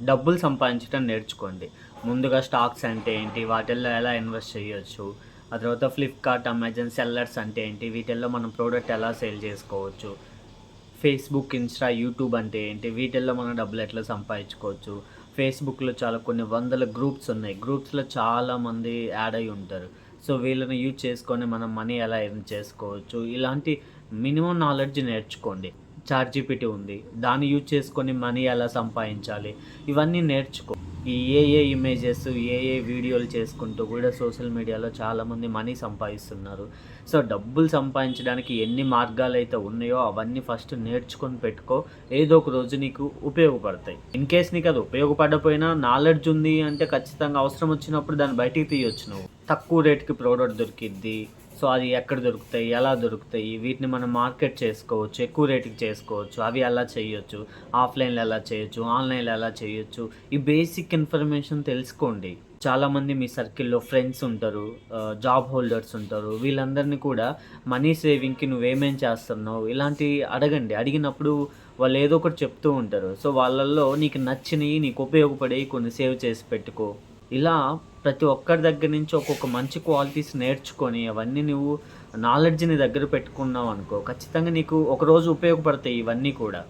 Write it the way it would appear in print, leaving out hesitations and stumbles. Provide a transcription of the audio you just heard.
డబ్బులు సంపాదించడం నేర్చుకోండి. ముందుగా స్టాక్స్ అంటే ఏంటి? వాటిల్లో ఎలా ఇన్వెస్ట్ చేయొచ్చు? ఆ తర్వాత ఫ్లిప్‌కార్ట్, అమెజాన్ సెల్లర్స్ అంటే ఏంటి? వీటిల్లో మనం ప్రొడక్ట్ ఎలా సేల్ చేసుకోవచ్చు? ఫేస్‌బుక్, ఇన్‌స్టా, యూట్యూబ్ అంటే ఏంటి? వీటిల్లో మనం డబ్బులెట్లా సంపాదించుకోవచ్చు? ఫేస్‌బుక్‌లో చాలా కొన్ని వందల గ్రూప్స్ ఉన్నాయి. గ్రూప్స్‌లో చాలామంది యాడ్ అయ్యి ఉంటారు. సో, వీళ్ళని యూజ్ చేసుకొని మనం మనీ ఎలా ఎర్న్ చేసుకోవచ్చు? ఇలాంటి మినిమమ్ నాలెడ్జ్ నేర్చుకోండి. చాట్‌జీపీటీ ఉంది. దాన్ని యూజ్ చేసుకొని మనీ ఎలా సంపాదించాలి? ఇవన్నీ నేర్చుకో. ఈ ఏఐ ఇమేజెస్, ఏఐ వీడియోలు చేసుకుంటూ కూడా సోషల్ మీడియాలో చాలామంది మనీ సంపాదిస్తున్నారు. సో, డబ్బులు సంపాదించడానికి ఎన్ని మార్గాలైతే ఉన్నాయో అవన్నీ ఫస్ట్ నేర్చుకొని పెట్టుకో. ఏదో ఒక రోజు నీకు ఉపయోగపడతాయి. ఇన్‌కేస్ నీకది ఉపయోగపడకపోయినా నాలెడ్జ్ ఉంది అంటే ఖచ్చితంగా అవసరం వచ్చినప్పుడు దాన్ని బయటికి తీయొచ్చు నువ్వు. తక్కువ రేట్‌కి ప్రోడక్ట్ దొరికిద్ది. సో, అది ఎక్కడ దొరుకుతాయి? ఎలా దొరుకుతాయి? వీటిని మనం మార్కెట్ చేసుకోవచ్చు. ఎక్కువ రేట్‌కి చేసుకోవచ్చు. అవి ఎలా చేయొచ్చు? ఆఫ్‌లైన్‌లో ఎలా చేయొచ్చు? ఆన్‌లైన్‌లో ఎలా చేయొచ్చు? ఈ బేసిక్ ఇన్ఫర్మేషన్ తెలుసుకోండి. చాలామంది మీ సర్కిల్‌లో ఫ్రెండ్స్ ఉంటారు. జాబ్ హోల్డర్స్ ఉంటారు. వీళ్ళందరిని కూడా మనీ సేవింగ్‌కి నువ్వేమేం చేస్తున్నావు? ఇలాంటివి అడగండి. అడిగినప్పుడు వాళ్ళు ఏదో ఒకటి చెప్తూ ఉంటారు. సో, వాళ్ళల్లో నీకు నచ్చినయి, నీకు ఉపయోగపడేయి కొన్ని సేవ్ చేసి పెట్టుకో. ఇలా ప్రతి ఒక్కరి దగ్గర నుంచి ఒక్కొక్క మంచి క్వాలిటీస్ నేర్చుకొని, అవన్నీ నువ్వు నాలెడ్జ్ నీ దగ్గర పెట్టుకున్నావనుకో, ఖచ్చితంగా నీకు ఒకరోజు ఉపయోగపడతాయి ఇవన్నీ కూడా.